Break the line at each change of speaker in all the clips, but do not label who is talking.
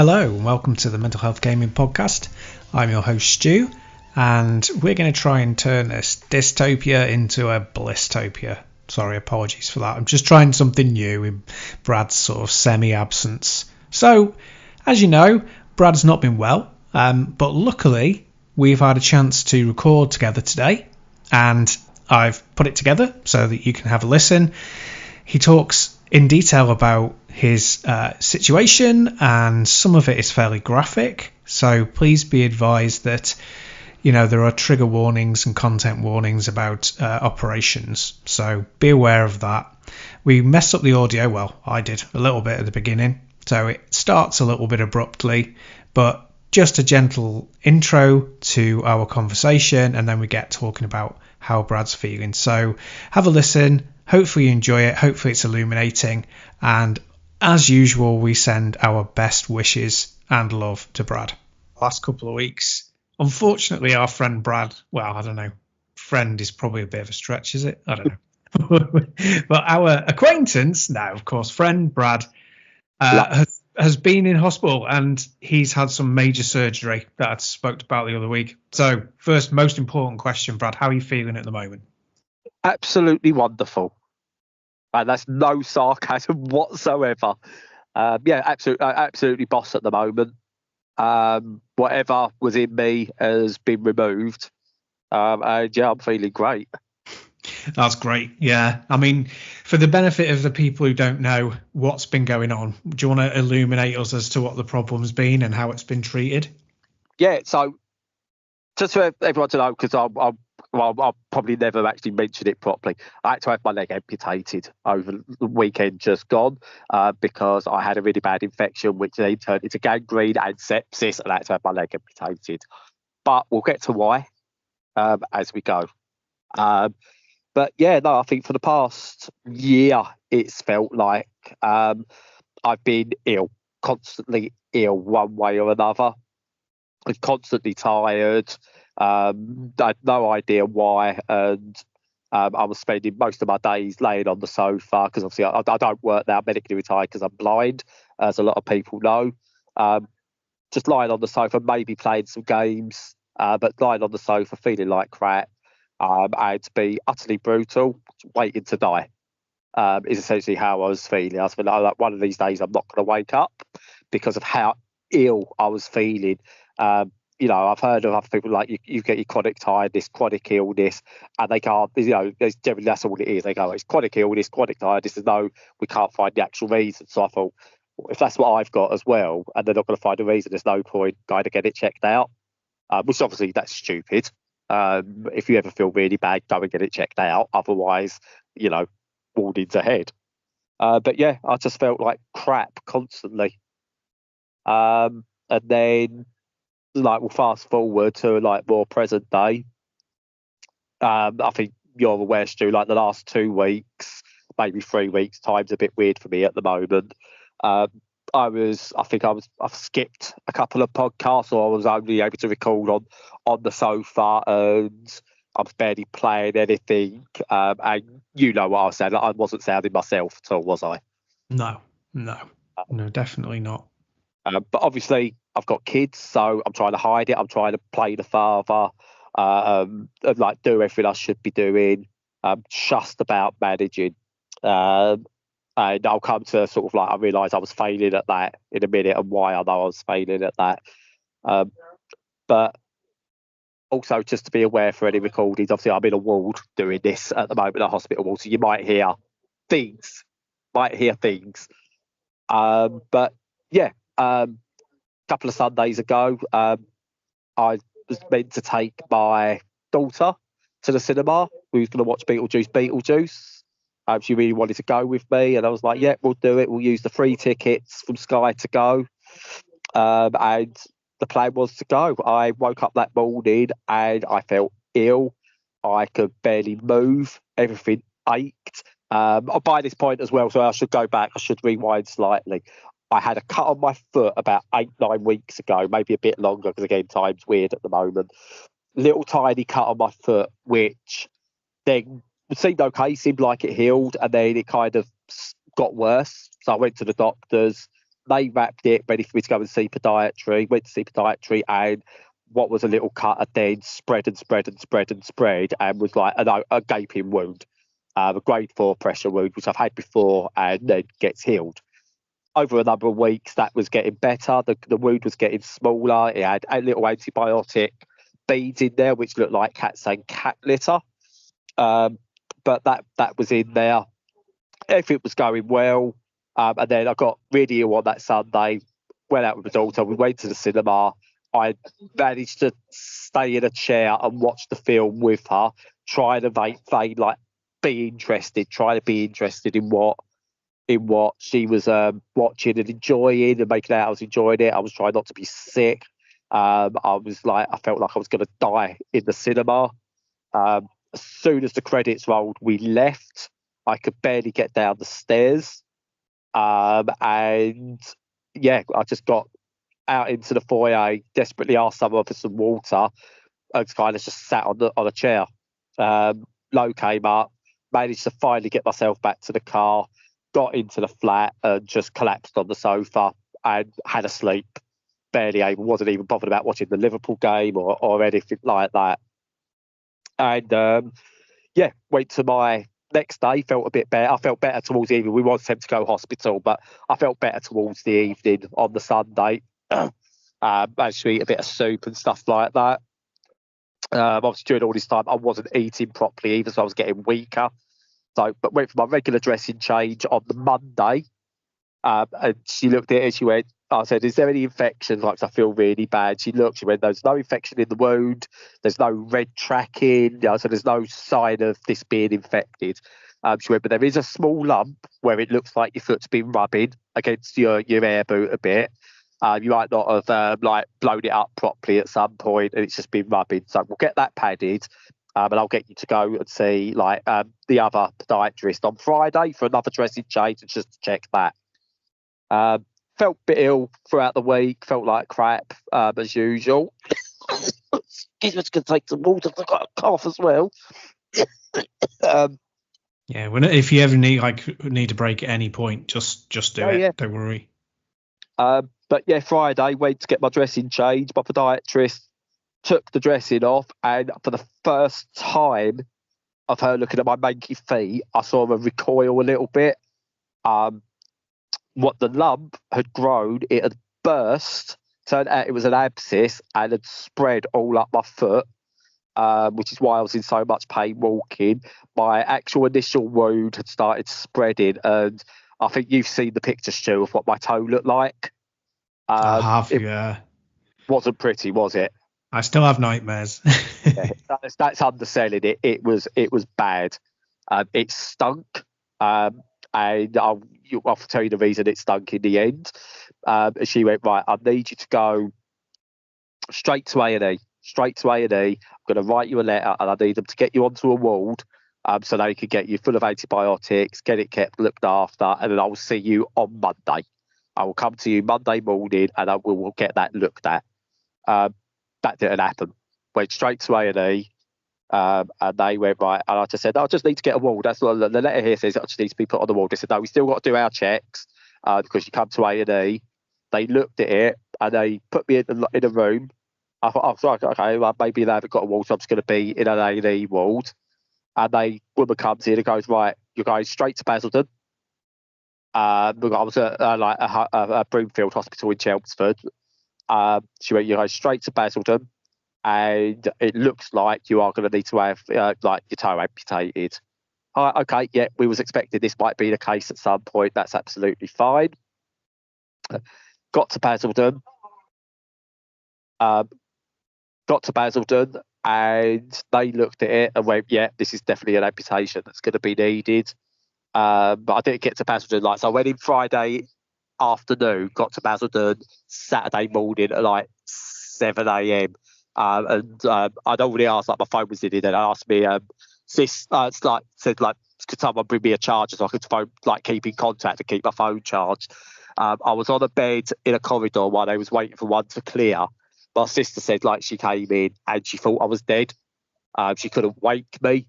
Hello and welcome to the Mental Health Gaming Podcast. I'm your host Stu, and we're going to try and turn this dystopia into a blistopia. Sorry, apologies for that. I'm just trying something new in Brad's sort of semi-absence. So, as you know, Brad's not been well, but luckily we've had a chance to record together today, and I've put it together so that you can have a listen. He talks in detail about his situation, and some of it is fairly graphic, so please be advised that there are trigger warnings and content warnings about operations, so be aware of that. We messed up the audio, well, I did a little bit at the beginning, so it starts a little bit abruptly, but just a gentle intro to our conversation, and then we get talking about how Brad's feeling. So have a listen. Hopefully you enjoy it. Hopefully it's illuminating. And as usual, we send our best wishes and love to Brad. Last couple of weeks, unfortunately, our friend Brad, well, I don't know, friend is probably a bit of a stretch, is it? I don't know. But our acquaintance, now, of course, friend Brad, has been in hospital, and he's had some major surgery that I spoke about the other week. So first, most important question, Brad, how are you feeling at the moment?
Absolutely wonderful. And that's no sarcasm whatsoever. Absolutely boss at the moment. Whatever was in me has been removed. I'm feeling great.
That's great. Yeah. I mean, for the benefit of the people who don't know what's been going on, do you want to illuminate us as to what the problem's been and how it's been treated?
Yeah. So just for everyone to know, because I'll probably never actually mention it properly. I had to have my leg amputated over the weekend just gone because I had a really bad infection, which then turned into gangrene and sepsis, and I had to have my leg amputated. But we'll get to why as we go. But yeah, no, I think for the past year, it's felt like I've been ill, constantly ill one way or another. I'm constantly tired. I had no idea why, and I was spending most of my days laying on the sofa because obviously I don't work now, medically retired because I'm blind, as a lot of people know. Just lying on the sofa, maybe playing some games, but lying on the sofa feeling like crap. And to be utterly brutal, waiting to die is essentially how I was feeling. I was feeling like one of these days I'm not going to wake up because of how ill I was feeling. I've heard of other people like you get your chronic tiredness, chronic illness, and they can't, generally that's all it is. They go, it's chronic illness, chronic tiredness, and no, we can't find the actual reason. So I thought, well, if that's what I've got as well, and they're not going to find a reason, there's no point going to get it checked out, which obviously that's stupid. If you ever feel really bad, go and get it checked out. Otherwise, warnings ahead. But yeah, I just felt like crap constantly. And then, we'll fast forward to more present day. I think you're aware, Stu, the last 2 weeks, maybe 3 weeks, time's a bit weird for me at the moment. I've skipped a couple of podcasts, or I was only able to record on the sofa, and I was barely playing anything. And you know what I was saying, I wasn't sounding myself at all, was I?
No, definitely not.
But obviously, I've got kids, so I'm trying to hide it. I'm trying to play the father, and do everything I should be doing. Just about managing. And I'll come to sort of I realise I was failing at that in a minute, and why I know I was failing at that. But also just to be aware for any recordings, obviously I'm in a ward doing this at the moment, a hospital ward, so you might hear things. But yeah, a couple of Sundays ago, I was meant to take my daughter to the cinema. We was going to watch Beetlejuice. She really wanted to go with me, and I was like, yeah, we'll do it. We'll use the free tickets from Sky to go. And the plan was to go. I woke up that morning and I felt ill. I could barely move. Everything ached. By this point as well, so I should go back. I should rewind slightly. I had a cut on my foot about 8-9 weeks ago, maybe a bit longer, because again, time's weird at the moment. Little tiny cut on my foot, which then seemed okay, seemed like it healed, and then it kind of got worse. So I went to the doctors. They wrapped it, ready for me to go and see podiatry. Went to see podiatry, and what was a little cut and then spread and spread and spread and spread, and was like a gaping wound, a grade 4 pressure wound, which I've had before, and then gets healed. Over a number of weeks, that was getting better. The wound was getting smaller. It had a little antibiotic beads in there, which looked like cats and cat litter. But that was in there. Everything was going well. And then I got really ill on that Sunday, went out with my daughter. We went to the cinema. I managed to stay in a chair and watch the film with her, trying to be interested in what she was watching and enjoying, and making out I was enjoying it. I was trying not to be sick. I felt like I was going to die in the cinema. As soon as the credits rolled, we left. I could barely get down the stairs. And yeah, I just got out into the foyer, desperately asked someone for some water, and kind of just sat on a chair. Lo came up, managed to finally get myself back to the car, got into the flat, and just collapsed on the sofa and had a sleep. Wasn't even bothered about watching the Liverpool game or anything like that. And went to my next day, felt a bit better. I felt better towards the evening. We was sent to go hospital, but I felt better towards the evening on the Sunday. Managed to eat a bit of soup and stuff like that. Obviously, during all this time, I wasn't eating properly either, so I was getting weaker. But went for my regular dressing change on the Monday. And she looked at it and she went, I said, is there any infection? Like, I feel really bad. She went, there's no infection in the wound. There's no red tracking. I said, there's no sign of this being infected. She went, but there is a small lump where it looks like your foot's been rubbing against your air boot a bit. You might not have blown it up properly at some point, and it's just been rubbing. So we'll get that padded. And I'll get you to go and see the other podiatrist on Friday for another dressing change and just to check that. Felt a bit ill throughout the week, felt like crap as usual. Excuse me, I'm just going to take some water. I've got a cough as well.
If you ever need a break at any point, just do it. Yeah. Don't worry.
But yeah, Friday, went to get my dressing changed. My podiatrist took the dressing off, and for the first time of her looking at my manky feet, I saw her recoil a little bit. What the lump had grown, it had burst. Turned out it was an abscess and had spread all up my foot, which is why I was in so much pain walking. My actual initial wound had started spreading, and I think you've seen the picture, Stu, of what my toe looked like.
I have, yeah.
Wasn't pretty, was it?
I still have nightmares.
Yeah, that's underselling it. It was bad. It stunk. And I'll tell you the reason it stunk in the end. She went, right, I need you to go straight to A&E. I'm going to write you a letter, and I need them to get you onto a ward so they can get you full of antibiotics, get it kept looked after, and then I will see you on Monday. I will come to you Monday morning, and I will get that looked at. That didn't happen. Went straight to A&E. And they went, right, and I just said, I just need to get a ward. That's what the letter here says. I just need to be put on the ward. They said, no, we still got to do our checks because you come to A&E. They looked at it and they put me in a room. I thought, oh, okay, well, maybe they haven't got a ward, so I'm just going to be in an A&E ward. And woman comes in and goes, right, you're going straight to Basildon. I was at a Broomfield Hospital in Chelmsford. She went, you're going straight to Basildon. And it looks like you are going to need to have your toe amputated. Okay, yeah, we was expecting this might be the case at some point. That's absolutely fine. Got to Basildon, and they looked at it and went, yeah, this is definitely an amputation that's going to be needed. But I didn't get to Basildon. So I went in Friday afternoon, got to Basildon Saturday morning at 7 a.m. I'd already asked, my phone was in it, and I asked me, could someone bring me a charger so I could phone, keep in contact and keep my phone charged. I was on a bed in a corridor while they was waiting for one to clear. My sister said, she came in and she thought I was dead. She couldn't wake me.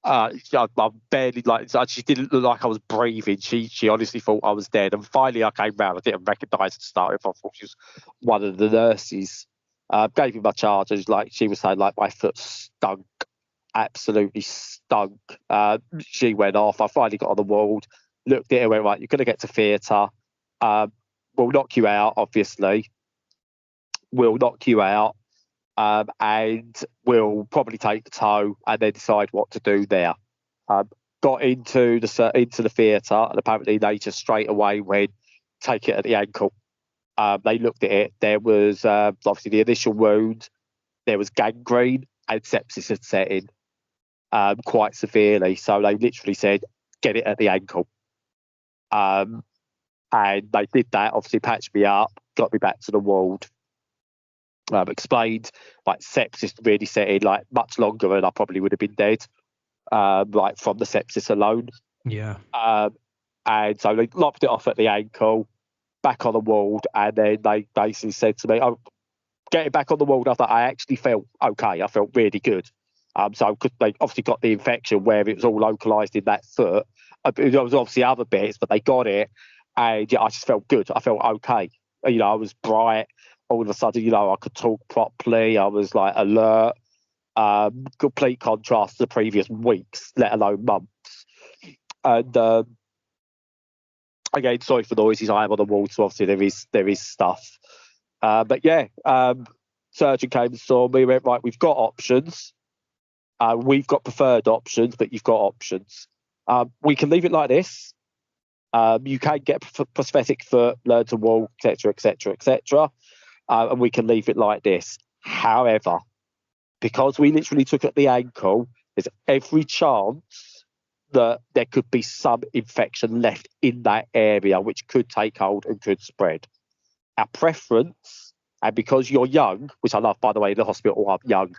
I barely she didn't look like I was breathing. She honestly thought I was dead. And finally, I came round. I didn't recognise her to start with. I thought she was one of the nurses. Gave me my charges. Like she was saying, like my foot stunk, absolutely stunk. She went off. I finally got on the ward, looked at her, went right. You're going to get to theatre. We'll knock you out, obviously. We'll knock you out. And we'll probably take the toe and then decide what to do there. Got into the theatre, and apparently they just straight away went take it at the ankle. They looked at it. There was obviously the initial wound. There was gangrene and sepsis had set in quite severely. So they literally said, get it at the ankle. And they did that. Obviously patched me up, got me back to the ward. Explained like sepsis really set in like much longer than I probably would have been dead, like from the sepsis alone.
Yeah.
And so they lopped it off at the ankle, back on the ward, and then they basically said to me, "Oh, getting back on the ward." I thought I actually felt okay. I felt really good. So because they obviously got the infection where it was all localized in that foot. There was obviously other bits, but they got it, and yeah, I just felt good. I felt okay. You know, I was bright. All of a sudden, you know, I could talk properly. I was like alert. Complete contrast to the previous weeks, let alone months. And again, sorry for the noises. I am on the wall, so obviously there is stuff. But yeah, surgeon came and saw me. Went right. We've got options. We've got preferred options, but you've got options. We can leave it like this. You can get prosthetic foot, learn to walk, etc., etc., etc. And we can leave it like this. However, because we literally took at the ankle, there's every chance that there could be some infection left in that area, which could take hold and could spread. Our preference, and because you're young, which I love, by the way, in the hospital, I'm young.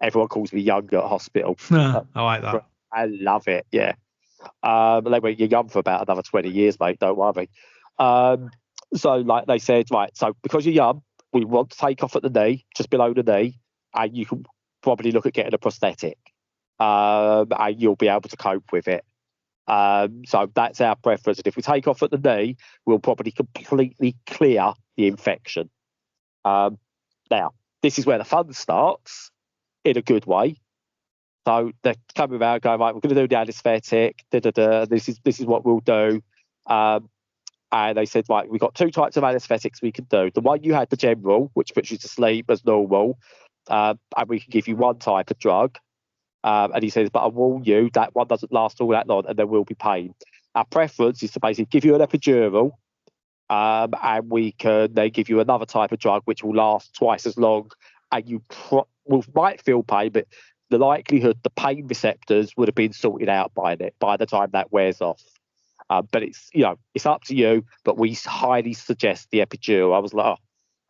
Everyone calls me young at hospital.
I like that.
I love it, yeah. They went, you're young for about another 20 years, mate, don't worry. So like they said, right, so because you're young, we want to take off at the knee, just below the knee, and you can probably look at getting a prosthetic, and you'll be able to cope with it. So that's our preference. And if we take off at the knee, we'll probably completely clear the infection. Now, this is where the fun starts in a good way. So they're coming around going, right, we're going to do the anesthetic, this is what we'll do. And they said, right, we've got two types of anesthetics we can do. The one you had, the general, which puts you to sleep as normal, and we can give you one type of drug. And he says, but I warn you, that one doesn't last all that long and there will be pain. Our preference is to basically give you an epidural, and we can then give you another type of drug which will last twice as long, and you might feel pain, but the likelihood the pain receptors would have been sorted out by the time that wears off. But it's, you know, it's up to you, but we highly suggest the epidural. I was like,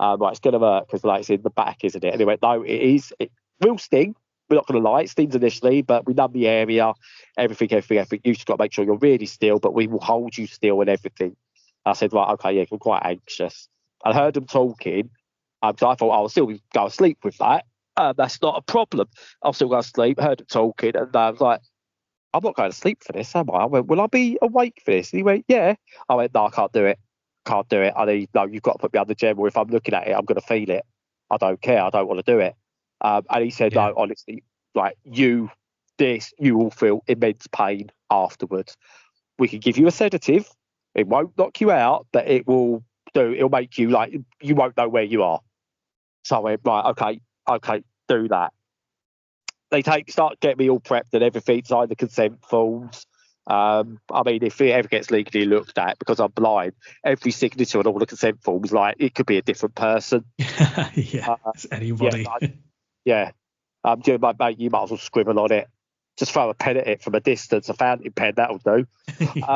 right, it's going to hurt because like it's in the back, isn't it? Anyway, no, it is. It will sting. We're not going to lie. It stings initially, but we numb the area, everything. You just got to make sure you're really still, but we will hold you still and everything. I said, right, okay, yeah, I'm quite anxious. I heard them talking, so I thought I'll still go to sleep with that. That's not a problem. I'll still go to sleep. Heard them talking, and I was like, I'm not going to sleep for this, am I? I went, will I be awake for this? And he went, yeah. I went, no, I can't do it. No, you've got to put me under general. If I'm looking at it, I'm going to feel it. I don't care. I don't want to do it. And he said, no, honestly, like you will feel immense pain afterwards. We can give you a sedative. It won't knock you out, but it'll make you like, you won't know where you are. So I went, right, okay, do that. They start getting me all prepped and everything, sign the consent forms. I mean, if it ever gets legally looked at, because I'm blind, every signature on all the consent forms, like it could be a different person.
Yeah, it's anybody.
Yeah. Mate, you might as well scribble on it. Just throw a pen at it from a distance, a fountain pen, that'll do.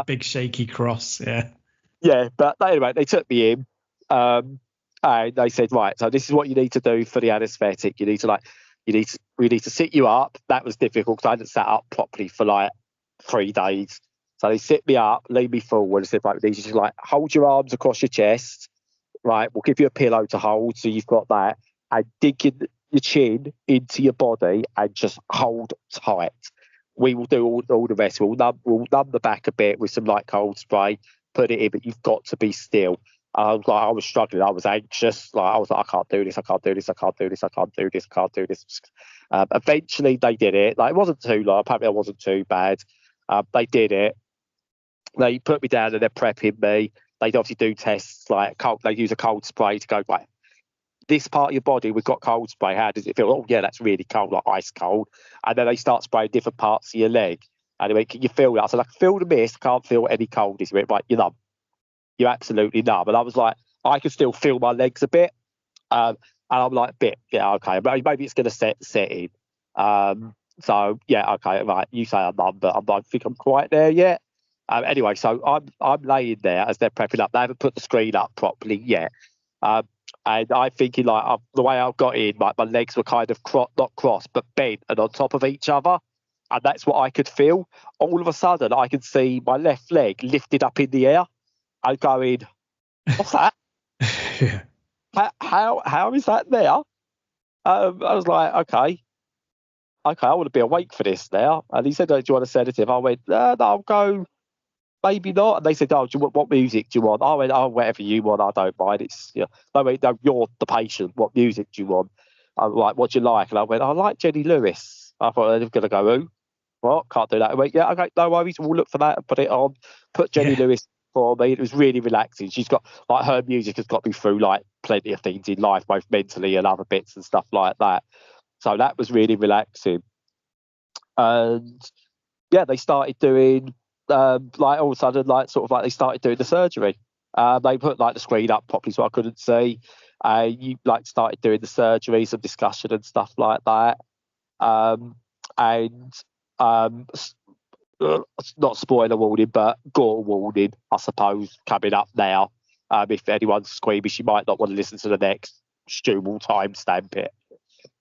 Big shaky cross, yeah.
Yeah, but anyway, they took me in, and they said, right, so this is what you need to do for the anaesthetic. We need to sit you up. That was difficult because I hadn't sat up properly for like 3 days. So they sit me up, lean me forward, and said, right, we need you to like hold your arms across your chest. Right, we'll give you a pillow to hold, so you've got that, and dig your chin into your body and just hold tight. we will do all the rest. We'll numb the back a bit with some like cold spray, put it in, but you've got to be still. I was struggling. I was anxious. Like I was like, I can't do this. I can't do this. I can't do this. I can't do this. I can't do this. Eventually, they did it. Like it wasn't too long. Apparently, it wasn't too bad. They did it. They put me down and they're prepping me. They obviously do tests like cold. They use a cold spray to go like this part of your body. We've got cold spray. How does it feel? Oh yeah, that's really cold, like ice cold. And then they start spraying different parts of your leg. And they went, can you feel that? I said, I can feel the mist. Can't feel any coldness. He went, right, you're numb. You're absolutely numb. And I was like, I can still feel my legs a bit. And I'm like, yeah, okay. Maybe it's going to set in. So, yeah, okay, right. You say I'm numb, but I don't think I'm quite there yet. Anyway, so I'm laying there as they're prepping up. They haven't put the screen up properly yet. And I'm thinking, like, the way I've got in, like, my legs were kind of not crossed, but bent and on top of each other. And that's what I could feel. All of a sudden, I could see my left leg lifted up in the air. I'm going, what's that?
Yeah.
How is that there? I was like, okay, I want to be awake for this now. And he said, do you want a sedative? I went, no, I'll go, maybe not. And they said, what music do you want? I went, whatever you want, I don't mind. It's, no, you're the patient. What music do you want? I'm like, what do you like? And I went, I like Jenny Lewis. I thought they were going to go, who? What? Can't do that. I went, yeah, okay, no worries. We'll look for that and put it on. Put Jenny Lewis for me. It was really relaxing. She's got, like, her music has got me through, like, plenty of things in life, both mentally and other bits and stuff like that. So that was really relaxing. And, yeah, they started doing, like, all of a sudden, like, sort of like they started doing the surgery. They put, like, the screen up properly so I couldn't see. You, like, started doing the surgery, some discussion and stuff like that. Not spoiler warning, but gore warning, I suppose, coming up now. If anyone's squeamish, you might not want to listen to the next. Stu will timestamp it.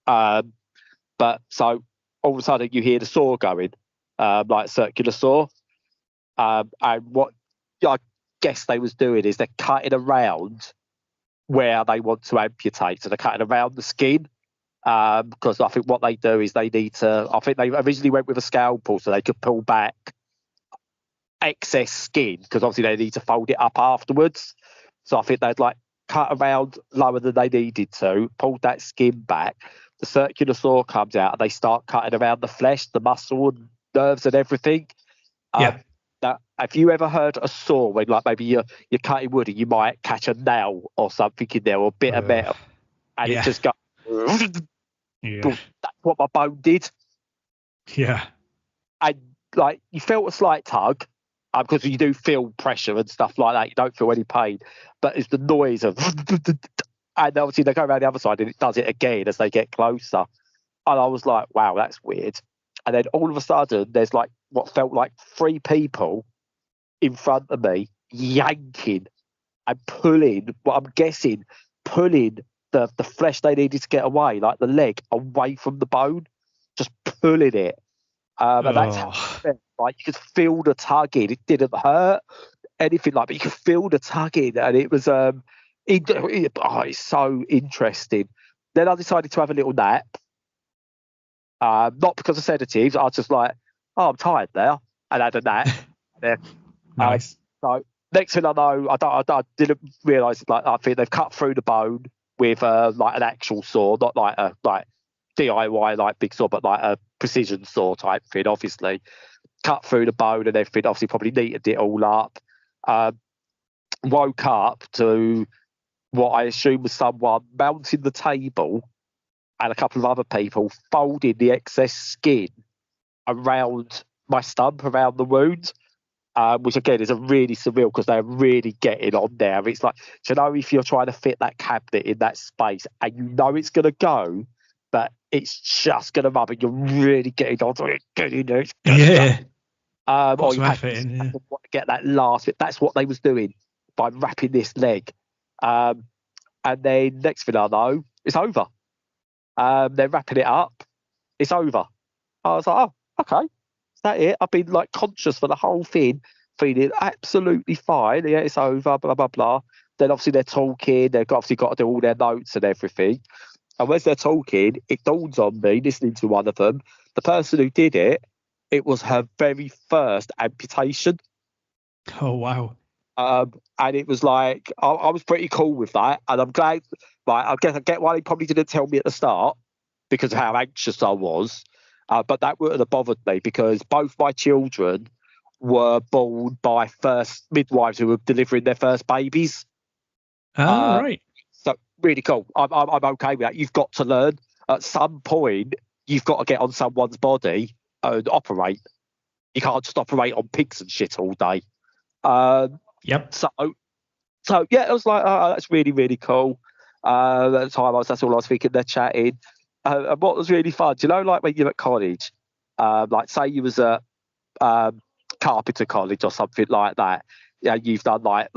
But so all of a sudden you hear the saw going, like circular saw. And what I guess they was doing is they're cutting around where they want to amputate. So they're cutting around the skin. Because I think what they do is they need to, I think they originally went with a scalpel so they could pull back excess skin, because obviously they need to fold it up afterwards. So I think they'd like cut around lower than they needed to, pulled that skin back. The circular saw comes out and they start cutting around the flesh, the muscle and nerves and everything. Now, have you ever heard a saw when, like, maybe you're cutting wood and you might catch a nail or something in there or a bit of metal and it just goes...
Yeah.
That's what my bone did.
Yeah.
And, like, you felt a slight tug because you do feel pressure and stuff like that. You don't feel any pain. But it's the noise of... And obviously they go around the other side and it does it again as they get closer. And I was like, wow, that's weird. And then all of a sudden, there's like what felt like 3 people in front of me yanking and pulling, what I'm guessing, pulling the flesh they needed to get away, like the leg, away from the bone, just pulling it. And that's how it felt. Like, you could feel the tugging. It didn't hurt, anything like that. You could feel the tugging. And it was, it's so interesting. Then I decided to have a little nap. Not because of sedatives. I was just like, I'm tired now, and had a nap. Yeah.
Nice.
So next thing I know, I didn't realise it. Like, I think they've cut through the bone with like an actual saw, not like a DIY like big saw, but like a precision saw type thing. Obviously, cut through the bone and everything. Obviously, probably neatened it all up. Woke up to what I assume was someone mounting the table and a couple of other people folding the excess skin around my stump, around the wound, which again is a really surreal because they're really getting on there. It's like, you know, if you're trying to fit that cabinet in that space and you know it's going to go, but it's just going to rub it, you're really getting onto it.
Yeah.
Or you have to get that last bit. That's what they was doing by wrapping this leg. And then next thing I know, it's over. They're wrapping it up. It's over. I was like, oh, okay. Is that it? I've been like conscious for the whole thing, feeling absolutely fine. Yeah, it's over, blah, blah, blah. Then obviously they're talking. They've obviously got to do all their notes and everything. And as they're talking, it dawns on me, listening to one of them, the person who did it it was her very first amputation.
Oh, wow.
And it was like, I was pretty cool with that. And I'm glad, like, I guess I get why they probably didn't tell me at the start because of how anxious I was. But that wouldn't have bothered me because both my children were born by first midwives who were delivering their first babies.
Oh, right.
So really cool. I'm okay with that. You've got to learn at some point. You've got to get on someone's body and operate. You can't just operate on pigs and shit all day.
Yep.
So yeah, it was like, oh, that's really, really cool. At the time, that's all I was thinking. They're chatting. And what was really fun, do you know, like when you're at college, like say you was at carpenter college or something like that. Yeah, you've done like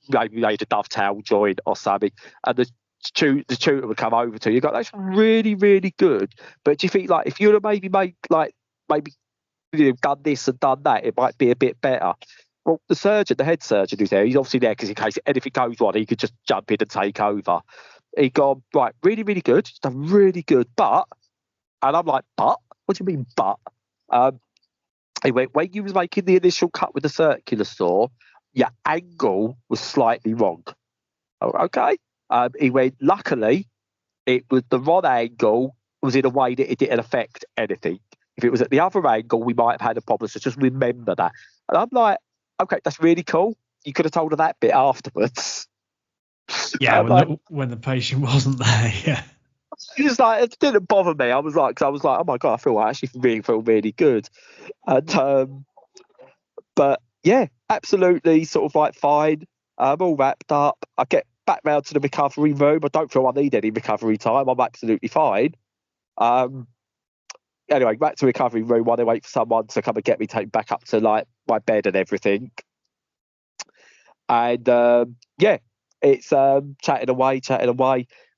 maybe made a dovetail joint or something, and the tutor would come over to you. You go, that's really, really good. But do you think like if you'd have maybe made maybe done this and done that, it might be a bit better? Well, the head surgeon who's there, he's obviously there because in case anything goes wrong, he could just jump in and take over. He gone, right, really, really good, done really good, but, and I'm like, but? What do you mean, but? He went, when you was making the initial cut with the circular saw, your angle was slightly wrong. Oh, okay. He went, luckily, it was the wrong angle was in a way that it didn't affect anything. If it was at the other angle, we might have had a problem. So just remember that. And I'm like, okay, that's really cool. You could have told her that bit afterwards.
Yeah, when the patient wasn't there, yeah.
It's like, it didn't bother me. I was like, oh my God, I actually feel really good. And but yeah, absolutely sort of like fine. I'm all wrapped up. I get back round to the recovery room. I don't feel I need any recovery time. I'm absolutely fine. Anyway, back to recovery room while they wait for someone to come and get me taken back up to like my bed and everything. And yeah, it's chatting away,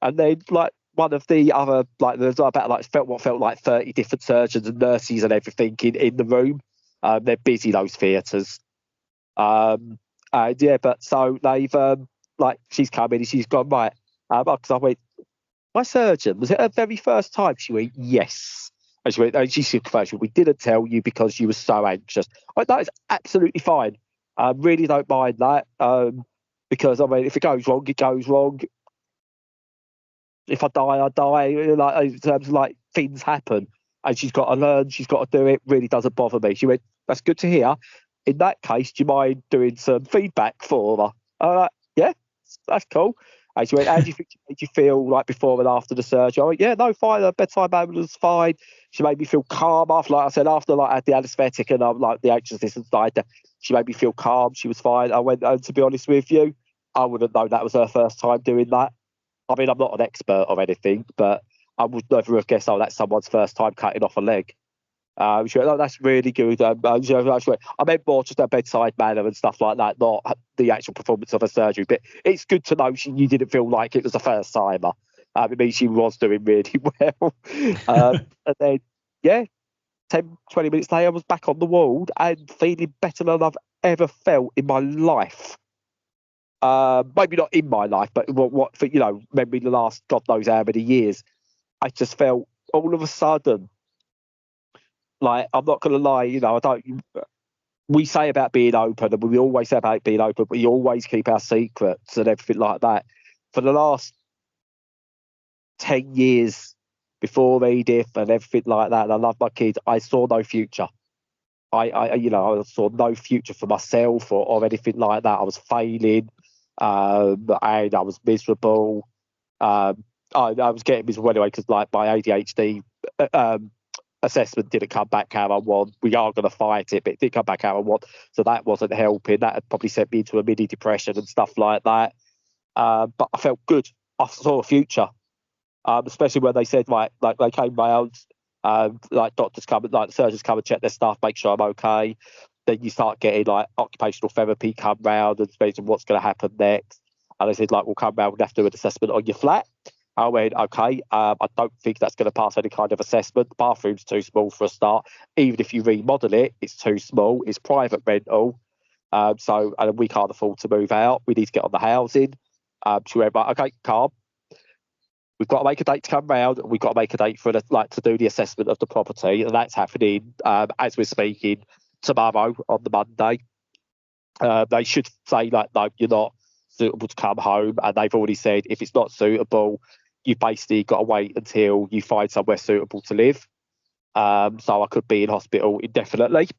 and then like one of the other there's about what felt like 30 different surgeons and nurses and everything in the room. They're busy, those theatres. And yeah, but so they've she's come in and she's gone, right, because I went, my surgeon, was it her very first time? She went, yes. And she went, and she said, we didn't tell you because you were so anxious. I went, that is absolutely fine. I really don't mind that. Because I mean, if it goes wrong, it goes wrong. If I die, I die. Like in terms of like things happen, and she's got to learn, she's got to do it. Really doesn't bother me. She went, that's good to hear. In that case, do you mind doing some feedback for her? I'm like, yeah, that's cool. And she went, how do you think she made you feel like before and after the surgery? I went, yeah, no, fine. The bedside manner was fine. She made me feel calm after, like I said, after like I had the anaesthetic and I'm like the anxiousness and died. She made me feel calm. She was fine. I went, to be honest with you, I wouldn't know that was her first time doing that. I mean, I'm not an expert or anything, but I would never have guessed, that's someone's first time cutting off a leg. She went, oh, that's really good. I meant more just her bedside manner and stuff like that, not the actual performance of her surgery. But it's good to know you didn't feel like it was a first timer. It means she was doing really well. And then, yeah, 10, 20 minutes later, I was back on the ward and feeling better than I've ever felt in my life. Maybe not in my life, but what for, maybe the last God knows how many years. I just felt all of a sudden, like, I'm not going to lie, we say about being open, and we always say about being open, but we always keep our secrets and everything like that. For the last 10 years before Edith and everything like that, and I love my kids, I saw no future. I saw no future for myself or anything like that. I was failing, and I was miserable. I was getting miserable anyway because, like, my ADHD assessment didn't come back how I want. We are going to fight it, but it didn't come back how I want. So that wasn't helping. That had probably sent me into a mini depression and stuff like that. But I felt good. I saw a future, especially when they said, like they came round, like doctors come, like the surgeons come and check their stuff, make sure I'm okay. Then you start getting like occupational therapy come round and mention what's going to happen next. And they said, like, we'll come round and have to do an assessment on your flat. I went, okay, I don't think that's going to pass any kind of assessment. The bathroom's too small for a start. Even if you remodel it, it's too small. It's private rental. And we can't afford to move out. We need to get on the housing. She went, right, okay, calm. we've got to make a date to come round. We've got to make a date for to do the assessment of the property, and that's happening as we're speaking tomorrow on the Monday. They should say no, you're not suitable to come home, and they've already said if it's not suitable, you've basically got to wait until you find somewhere suitable to live. So I could be in hospital indefinitely.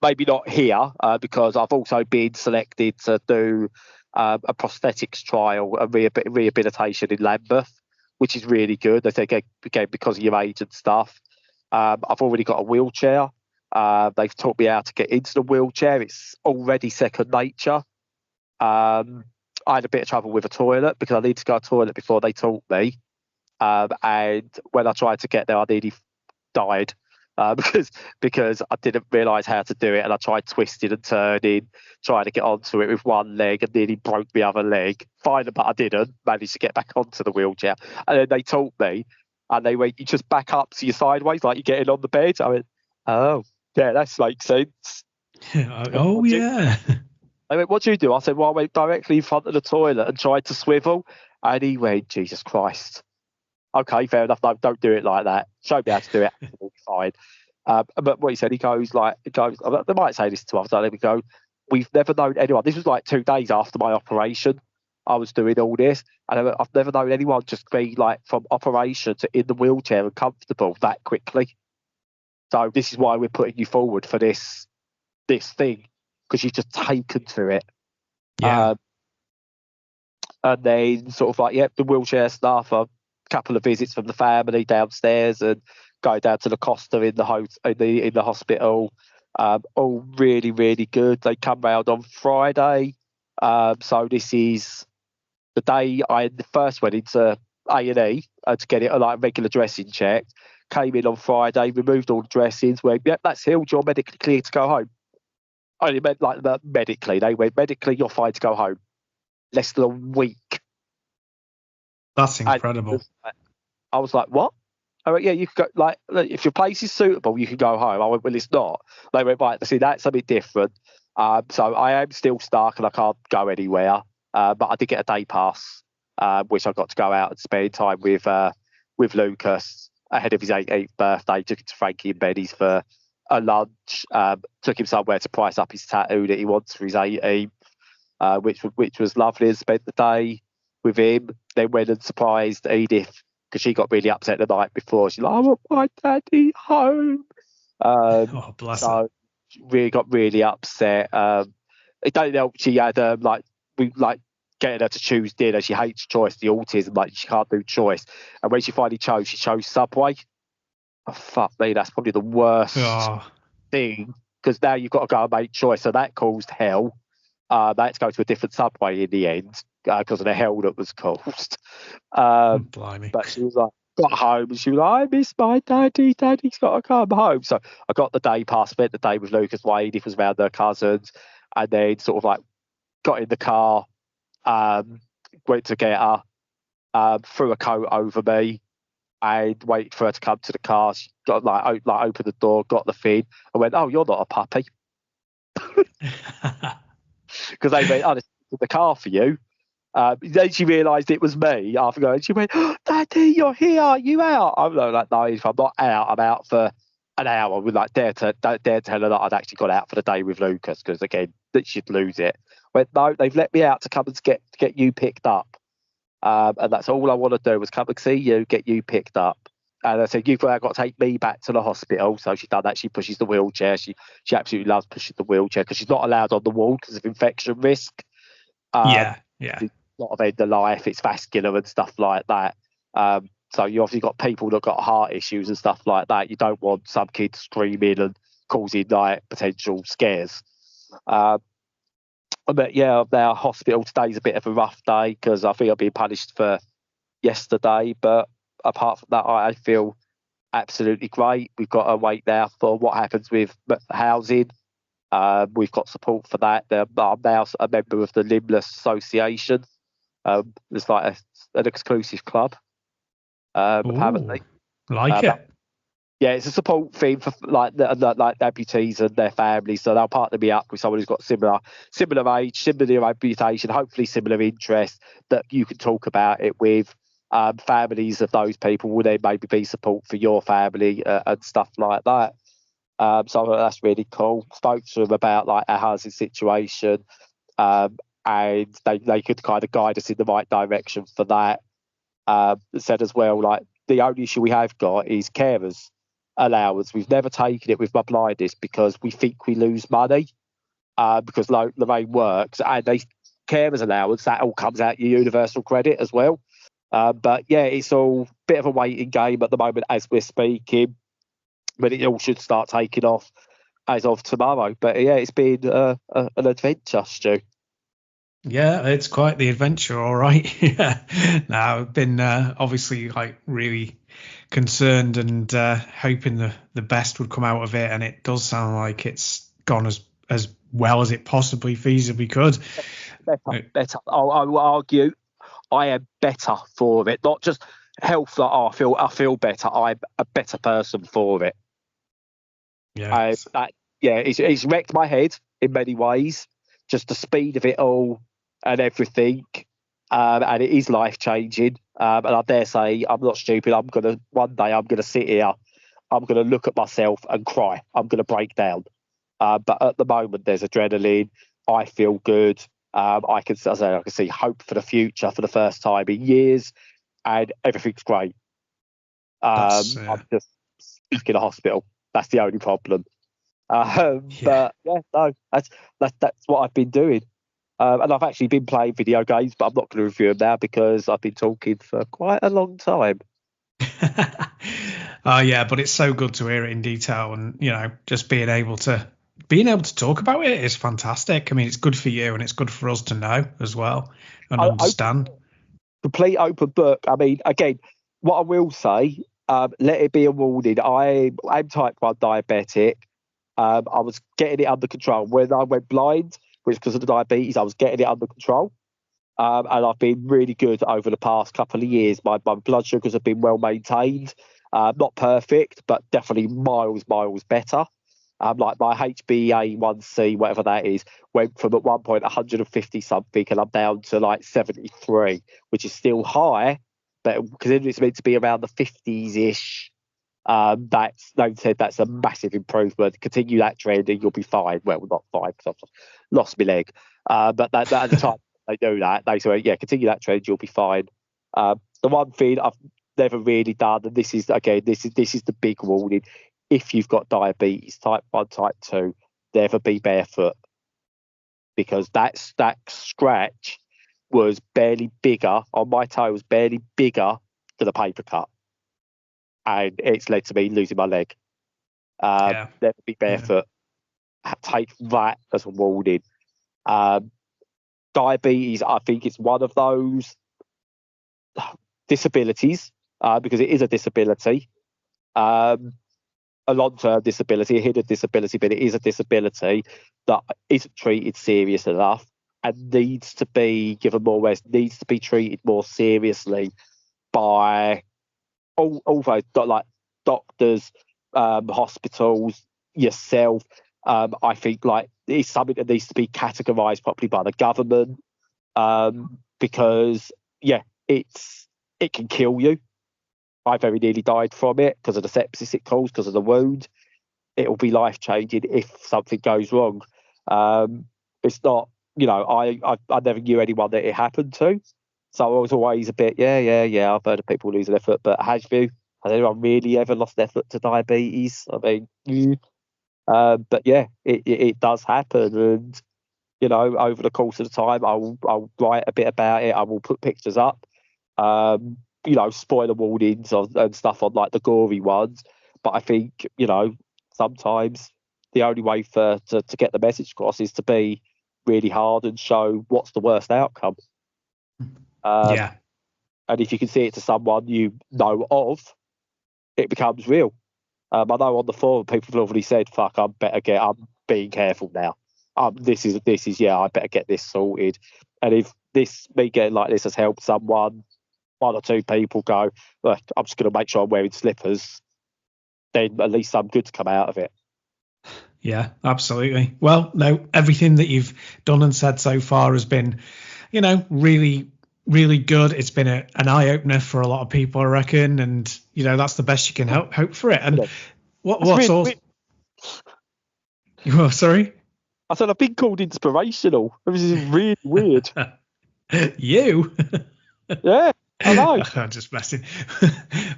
Maybe not here, because I've also been selected to do a prosthetics trial, a rehabilitation in Lambeth, which is really good. They think, again, because of your age and stuff. I've already got a wheelchair. They've taught me how to get into the wheelchair. It's already second nature. I had a bit of trouble with a toilet because I needed to go to the toilet before they taught me. And when I tried to get there, I nearly died. Because I didn't realise how to do it, and I tried twisting and turning, trying to get onto it with one leg, and nearly broke the other leg. Fine, but I didn't manage to get back onto the wheelchair. And then they taught me, and they went, "You just back up so you're sideways, like you're getting on the bed." I went, "Oh, yeah, that makes sense."
Oh, yeah.
They went, "What do you do?" I said, "Well, I went directly in front of the toilet and tried to swivel." And he went, "Jesus Christ. Okay, fair enough. No, don't do it like that. Show me how to do it. Absolutely fine." But what he said, he goes, they might say this to us, so there we go. "We've never known anyone." This was like 2 days after my operation. I was doing all this, and I've never known anyone just be like from operation to in the wheelchair and comfortable that quickly. So this is why we're putting you forward for this thing, because you've just taken to it.
Yeah.
And then sort of the wheelchair stuff. A couple of visits from the family downstairs, and go down to the Costa in the hospital. All really, really good. They come round on Friday. So this is the day I first went into A&E to get it like regular dressing checked. Came in on Friday, removed all the dressings, went, "Yep, that's healed. You're medically clear to go home." Only meant medically. They went, "Medically, you're fine to go home." Less than a week.
That's incredible.
I was like, "What?" I went, "Yeah, you could go, if your place is suitable, you can go home." I went, "Well, it's not." They went, "Right, see, that's a bit different." So I am still stuck and I can't go anywhere. But I did get a day pass, which I got to go out and spend time with Lucas ahead of his 18th birthday. Took him to Frankie and Benny's for a lunch. Took him somewhere to price up his tattoo that he wants for his 18th, which was lovely, and spent the day with him. Then went and surprised Edith, because she got really upset the night before. She's like, "I want my daddy home."
Oh, bless her.
She got really upset. It don't help. She had getting her to choose dinner. She hates choice, the autism, she can't do choice. And when she finally chose, she chose Subway. Oh, fuck me, that's probably the worst thing, because now you've got to go and make choice. So that caused hell. They had to go to a different Subway in the end because of the hell that was caused.
Blimey.
But she was like, got home and she was like, "I miss my daddy. Daddy's got to come home." So I got the day pass, spent the day with Lucas. Edith was around her cousins, and then sort of got in the car, went to get her, threw a coat over me, and waited for her to come to the car. She got opened the door, got the thing, and went, "Oh, you're not a puppy." Because they went, "Oh, this is the car for you." Then she realised it was me after going. She went, "Oh, Daddy, you're here. Are you out?" I'm like, "No, if I'm not out, I'm out for an hour." I would dare tell her that I'd actually got out for the day with Lucas, because again, that she'd lose it. Went, "No, they've let me out to come and get you picked up, and that's all I want to do was come and see you, get you picked up." And I said, "You've got to take me back to the hospital." So she's done that. She pushes the wheelchair. She absolutely loves pushing the wheelchair, because she's not allowed on the wall because of infection risk.
Yeah.
It's not of end of life. It's vascular and stuff like that. So you obviously got people that got heart issues and stuff like that. You don't want some kids screaming and causing potential scares. But yeah, their hospital today's a bit of a rough day, because I think I've been punished for yesterday. But apart from that, I feel absolutely great. We've got to wait now for what happens with housing. We've got support for that. I'm now a member of the Limbless Association. It's like an exclusive club, apparently.
Like it.
Yeah, it's a support thing for like amputees and their families. So they'll partner me up with someone who's got similar age, similar amputation, hopefully similar interest, that you can talk about it with. families of those people will then maybe be support for your family and stuff like that. So that's really cool. Spoke to them about like our housing situation, and they could kind of guide us in the right direction for that. Said as well, like the only issue we have got is carers allowance. We've never taken it with my blindness because we think we lose money because Lorraine works, and they carers allowance, that all comes out your universal credit as well. But yeah, it's all a bit of a waiting game at the moment as we're speaking, but it all should start taking off as of tomorrow. But yeah, it's been an adventure, Stu.
Yeah, it's quite the adventure, all right. Yeah. Now, I've been obviously like really concerned and hoping the best would come out of it, and it does sound like it's gone as well as it possibly feasibly could.
Better. I will argue I am better for it. Not just health, like I feel better. I'm a better person for it.
Yeah.
It's wrecked my head in many ways. Just the speed of it all and everything. And it is life changing. And I dare say I'm not stupid. One day I'm gonna sit here, I'm gonna look at myself and cry. I'm gonna break down. But at the moment there's adrenaline. I feel good. I can see hope for the future for the first time in years, and everything's great. I'm just stuck in a hospital. That's the only problem. But yeah, no, that's what I've been doing. And I've actually been playing video games, but I'm not going to review them now because I've been talking for quite a long time.
Oh yeah, but it's so good to hear it in detail, and just being able to talk about it is fantastic. I mean, it's good for you, and it's good for us to know as well and understand.
Complete open book. I mean, again, what I will say, let it be a warning. I'm type 1 diabetic. I was getting it under control when I went blind, which because of the diabetes. I was getting it under control, and I've been really good over the past couple of years. My blood sugars have been well maintained. Not perfect, but definitely miles better. Like my HbA1c, whatever that is, went from at one point 150 something, and I'm down to like 73, which is still high, but considering it's meant to be around the 50s ish, they've said that's a massive improvement. Continue that trend and you'll be fine. Well, not fine because I've lost my leg, but that at the time they do that, they say, yeah, continue that trend, you'll be fine. The one thing I've never really done, and this is the big warning: if you've got diabetes, type 1, type 2, never be barefoot, because that scratch was barely bigger on my toe, was barely bigger than a paper cut, and it's led to me losing my leg. Never be barefoot. Yeah. Take that as a warning. Diabetes, I think it's one of those disabilities, because it is a disability. A long-term disability, a hidden disability, but it is a disability that isn't treated serious enough and needs to be given more rest, needs to be treated more seriously by all those like doctors, hospitals, yourself. I think like it's something that needs to be categorised properly by the government, because it can kill you. I very nearly died from it because of the sepsis it caused, because of the wound. It will be life changing if something goes wrong. It's not, I never knew anyone that it happened to, so I was always a bit, I've heard of people losing their foot, but has anyone really ever lost their foot to diabetes? I mean, but yeah, it does happen, and over the course of the time, I'll write a bit about it. I will put pictures up. Spoiler warnings and stuff on like the gory ones. But I think, sometimes the only way to get the message across is to be really hard and show what's the worst outcome. And if you can see it to someone you know of, it becomes real. I know on the forum people have already said, "Fuck, I'm being careful now. This is I better get this sorted." And if me getting like this has helped someone, one or two people go, "Look, I'm just going to make sure I'm wearing slippers," then at least some good's come out of it.
Yeah, absolutely. Well, no, everything that you've done and said so far has been, really really good. It's been an eye opener for a lot of people, I reckon, and that's the best you can hope for it. And what's all? Oh, sorry.
I said I've been called inspirational. This is really weird.
You?
Yeah, I know.
I'm just messing.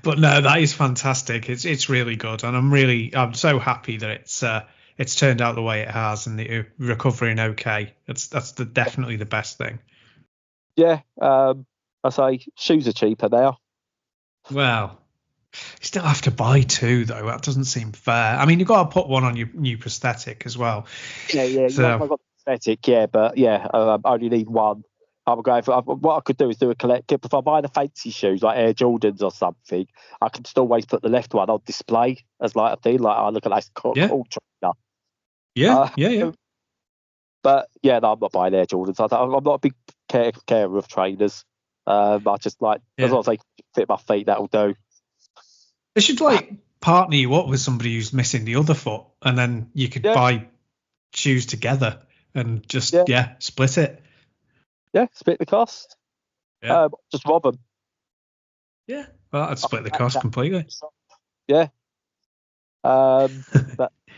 But no, that is fantastic. It's really good, and I'm so happy that it's turned out the way it has, and that you're recovering okay. That's definitely the best thing.
Yeah, I say shoes are cheaper now.
Well, you still have to buy two, though. That doesn't seem fair. I mean, you've got to put one on your new prosthetic as well.
Yeah. So, I've got prosthetic, but I only need one. I'm going for what I could do is do a collect. If I buy the fancy shoes like Air Jordans or something, I can still always put the left one on display as like a thing. Like, I look at that cool trainer.
Yeah.
But no, I'm not buying Air Jordans. I'm not a big carer of trainers. I just like as long as they fit my feet, that'll do.
They should partner you up with somebody who's missing the other foot, and then you could buy shoes together and just split it.
Yeah, split the cost.
Yeah.
Just rob them.
Yeah, well, I'd split the cost completely.
Yeah. But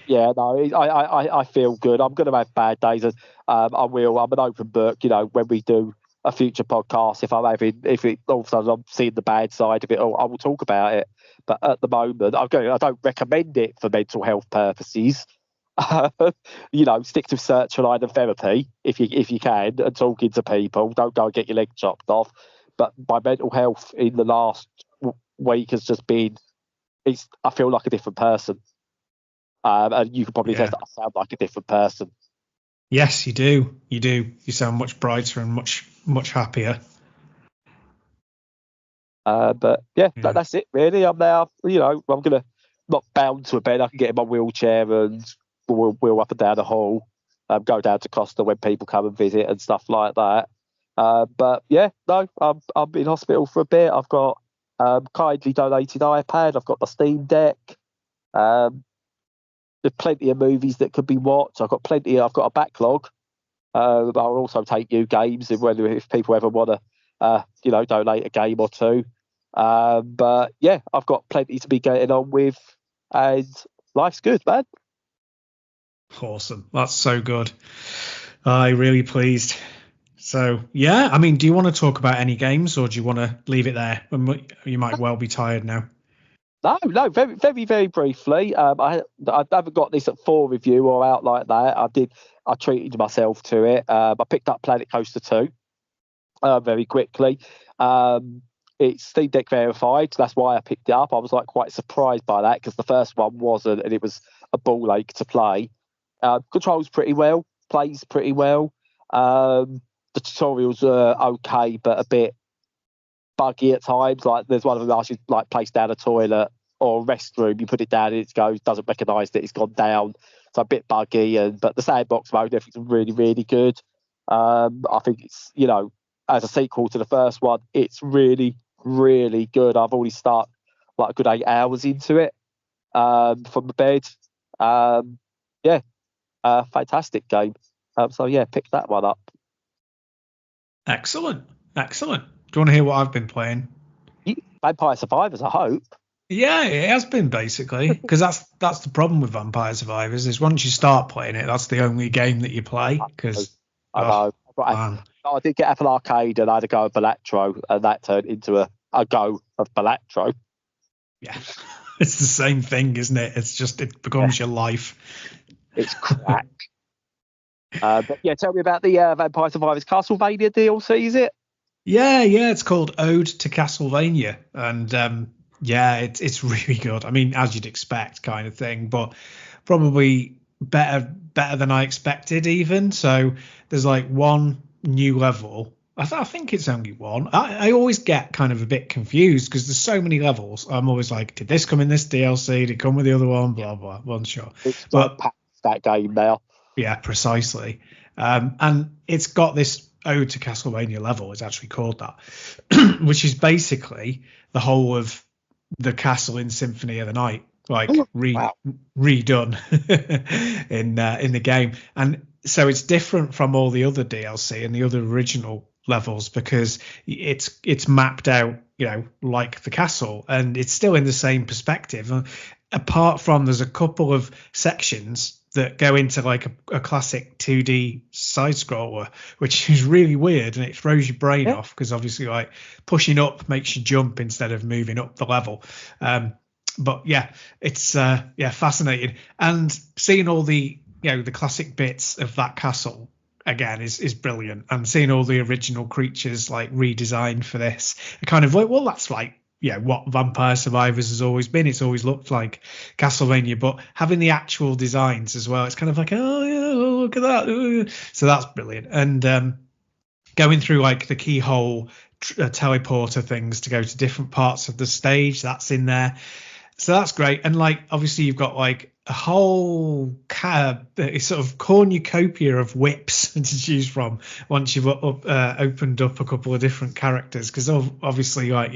no, I feel good. I'm going to have bad days, and I will. I'm an open book. When we do a future podcast, if it all of a sudden I'm seeing the bad side of it, I will talk about it. But at the moment, I don't recommend it for mental health purposes. Stick to sertraline and therapy if you can, and talking to people. Don't go and get your leg chopped off. But my mental health in the last week has just been. I feel like a different person. And you can probably test that I sound like a different person.
Yes, you do. You sound much brighter and much happier.
But that's it really. I'm now, I'm gonna not bound to a bed. I can get in my wheelchair and wheel up and down the hall. Go down to Costa when people come and visit and stuff like that. But I'm in hospital for a bit. I've got kindly donated iPad. I've got my Steam Deck. There's plenty of movies that could be watched. I've got a backlog. I'll also take new games if people ever want to, donate a game or two. But I've got plenty to be getting on with, and life's good, man.
Awesome. That's so good. I'm really pleased. So, I mean, do you want to talk about any games, or do you want to leave it there? You might well be tired now.
No, very, very, very briefly. I haven't got this at 4 review or out like that. I treated myself to it. I picked up Planet Coaster 2 very quickly. It's Steam Deck verified. That's why I picked it up. I was quite surprised by that because the first one wasn't, and it was a ball ache to play. Controls pretty well, plays pretty well. The tutorials are okay, but a bit buggy at times. There's one of them asks you place down a toilet or a restroom, you put it down and it doesn't recognise that it's gone down. So a bit buggy, but the sandbox mode, everything's really, really good. I think it's, as a sequel to the first one, it's really, really good. I've already started a good 8 hours into it from the bed. Fantastic game. Pick that one up.
Excellent. Do you want to hear what I've been playing?
Vampire Survivors, I hope.
Yeah, it has been basically, because that's the problem with Vampire Survivors is once you start playing it, that's the only game that you play. Because
I know. I did get Apple Arcade and I had a go of Balatro, and that turned into a go of Balatro.
Yeah, it's the same thing, isn't it? It's just it becomes your life.
It's crack. But tell me about the Vampire Survivors Castlevania DLC, is it?
Yeah, it's called Ode to Castlevania, and it's really good. I mean, as you'd expect, kind of thing, but probably better than I expected even. So there's one new level. I think it's only one. I always get kind of a bit confused because there's so many levels. I'm always like, did this come in this DLC? Did it come with the other one? Blah blah. Wasn't sure.
It's that game now.
Yeah, precisely. And it's got this Ode to Castlevania level. It's actually called that, which is basically the whole of the castle in Symphony of the Night, redone in the game. And so it's different from all the other DLC and the other original levels because it's mapped out, like the castle, and it's still in the same perspective. Apart from there's a couple of sections that go into like a classic 2D side scroller, which is really weird, and it throws your brain off because obviously like pushing up makes you jump instead of moving up the level. But yeah, it's fascinating, and seeing all the the classic bits of that castle again is brilliant, and seeing all the original creatures like redesigned for this, kind of like, well, that's like what Vampire Survivors has always been. It's always looked like Castlevania, but having the actual designs as well, it's kind of like, oh yeah, look at that. So that's brilliant. And going through like the keyhole teleporter things to go to different parts of the stage, that's in there. So that's great. And like obviously you've got like a whole sort of cornucopia of whips to choose from once you've opened up a couple of different characters, because obviously like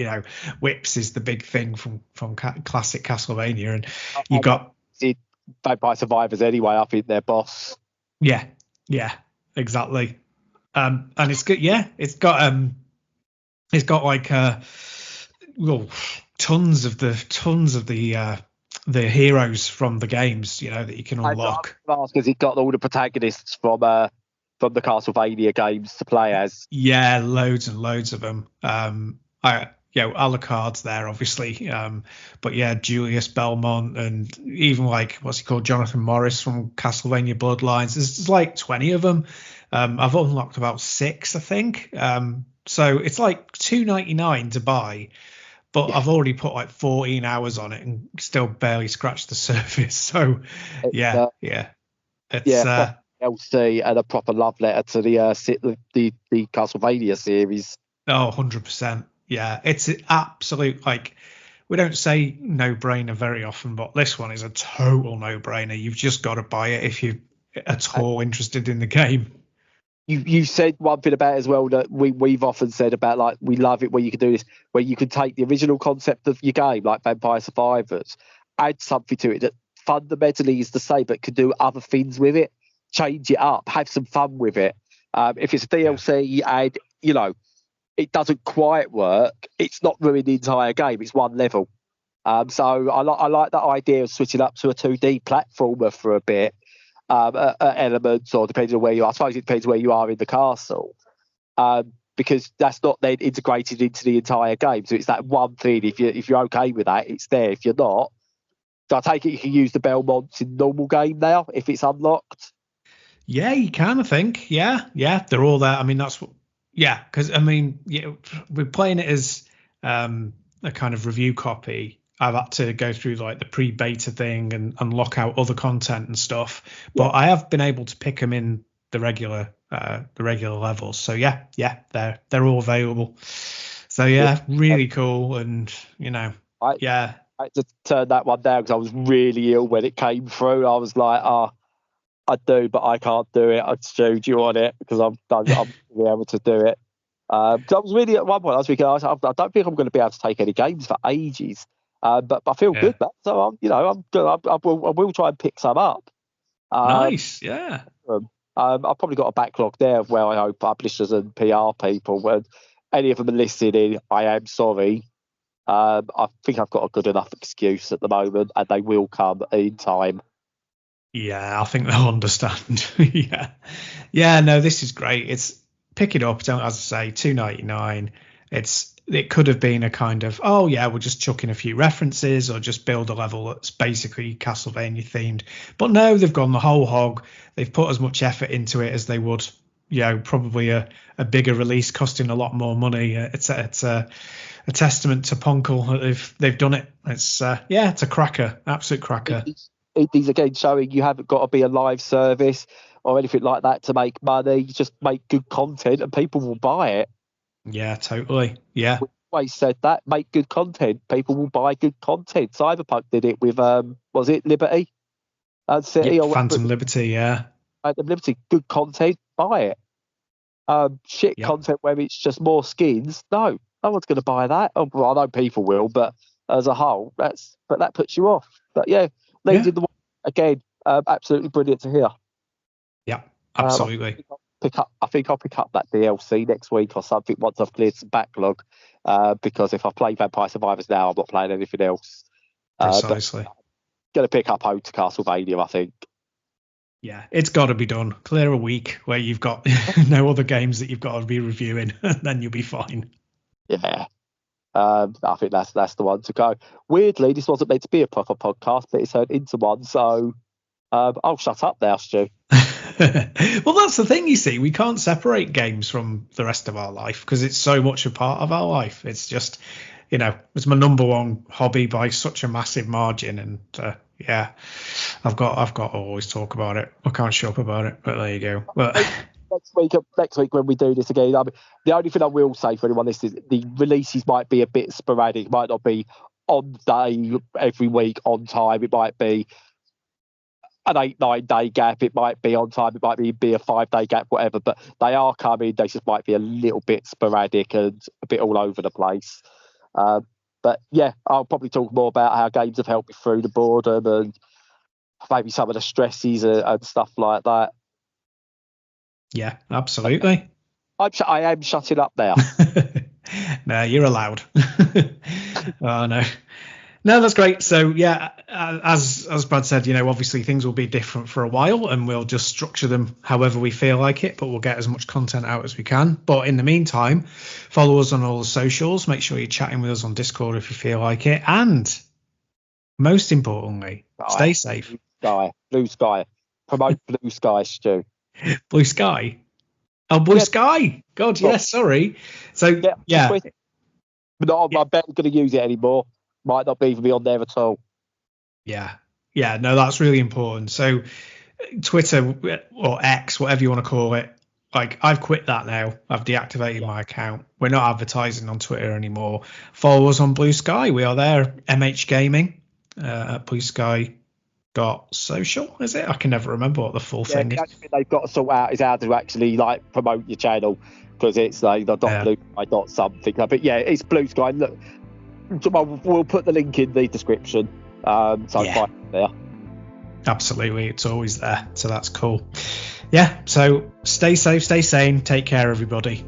whips is the big thing from classic Castlevania, and you got
Vampire Survivors anyway. I think their boss.
Yeah, exactly. And it's good. Yeah, it's got like tons of the heroes from the games, that you can unlock.
Because it got all the protagonists from the Castlevania games to play as.
Yeah, loads and loads of them. Alucard's there, obviously. But yeah, Julius Belmont, and even like, what's he called? Jonathan Morris from Castlevania Bloodlines. There's like 20 of them. I've unlocked about 6, I think. So it's like $2.99 to buy. But I've already put like 14 hours on it and still barely scratched the surface. So, it's
LC and a proper love letter to the Castlevania series.
Oh, 100%. Yeah, it's an absolute, like, we don't say no-brainer very often, but this one is a total no-brainer. You've just got to buy it if you're at all interested in the game.
You said one thing about it as well that we've often said about, like, we love it where you can do this, where you can take the original concept of your game, like Vampire Survivors, add something to it that fundamentally is the same, but can do other things with it, change it up, have some fun with it. If it's a DLC and, it doesn't quite work, it's not ruining the entire game. It's one level. So I like that idea of switching up to a 2D platformer for a bit. Elements, or depending on where you are. I suppose it depends where you are in the castle, because that's not then integrated into the entire game. So it's that one thing. If you're okay with that, it's there. If you're not, so I take it you can use the Belmonts in normal game now if it's unlocked.
Yeah, you can. I think. Yeah, they're all there. I mean, that's what. Yeah, because I mean, we're playing it as a kind of review copy. I've had to go through like the pre-beta thing and unlock out other content and stuff, but I have been able to pick them in the regular levels. So yeah, they're all available. So really cool. And
I had to turn that one down because I was really ill when it came through. I was like, I do, but I can't do it. I'd stewed you on it because I'm really able to do it. So I was really, at one point I was thinking, I don't think I'm going to be able to take any games for ages. But I feel good, man. So I'm good. I will try and pick some up.
Nice, yeah.
I've probably got a backlog there of where I hope publishers and PR people, when any of them are listening, I am sorry. I think I've got a good enough excuse at the moment, and they will come in time.
Yeah, I think they'll understand. Yeah. No, this is great. It's pick it up. Don't, as I say, $2.99. It could have been a kind of, we'll just chuck in a few references or just build a level that's basically Castlevania themed. But no, they've gone the whole hog. They've put as much effort into it as they would, probably a bigger release costing a lot more money. It's a testament to Ponkel that they've done it. It's it's a cracker, absolute cracker.
These again showing you haven't got to be a live service or anything like that to make money. You just make good content and people will buy it.
Yeah, totally. Yeah.
We always said that. Make good content. People will buy good content. Cyberpunk did it with, was it Liberty? City or
Phantom Liberty, yeah.
Phantom Liberty, good content, buy it. Content where it's just more skins, no one's going to buy that. Oh, well, I know people will, but as a whole, that puts you off. But leading the way again, absolutely brilliant to hear.
Yeah, absolutely.
pick up. I think I'll pick up that DLC next week or something once I've cleared some backlog. Because if I play Vampire Survivors now, I'm not playing anything else.
Precisely.
Going to pick up Ode to Castlevania, I think.
Yeah, it's got to be done. Clear a week where you've got no other games that you've got to be reviewing, and then you'll be fine.
Yeah. I think that's the one to go. Weirdly, this wasn't meant to be a proper podcast, but it's turned into one. So I'll shut up now, Stu.
Well, that's the thing, you see. We can't separate games from the rest of our life because it's so much a part of our life. It's just, it's my number one hobby by such a massive margin. And yeah, I've got to always talk about it. I can't shut up about it, but there you go. But
next week when we do this again, I mean, the only thing I will say for anyone listening, the releases might be a bit sporadic. It might not be on day every week on time. It might be an 8-9 day gap. It might be on time. It might be a 5-day gap, whatever. But they are coming. They just might be a little bit sporadic and a bit all over the place. But yeah, I'll probably talk more about how games have helped me through the boredom and maybe some of the stresses and stuff like that.
Yeah, absolutely.
I am shutting up now.
No, you're allowed. Oh, no. No, that's great. So, yeah, as Brad said, obviously things will be different for a while and we'll just structure them however we feel like it, but we'll get as much content out as we can. But in the meantime, follow us on all the socials. Make sure you're chatting with us on Discord if you feel like it. And most importantly, stay safe.
Blue Sky. Promote Blue Sky, Stu.
Blue Sky? Oh, Blue Sky. God, yes, sorry. So, yeah.
But I'm barely going to use it anymore. Might not even be on there at all.
Yeah, no, that's really important. So Twitter or X, whatever you want to call it, like I've quit that now. I've deactivated my account. We're not advertising on Twitter anymore. Follow us on Blue Sky. We are there, MH Gaming, at bluesky.social, is it? I can never remember what the full thing is.
The only thing they've got to sort out is how to actually promote your channel, because it's blue sky something. But yeah, it's Blue Sky. Look, we'll put the link in the description. Find it there.
Absolutely, it's always there. So that's cool. Yeah, so stay safe, stay sane, take care, everybody.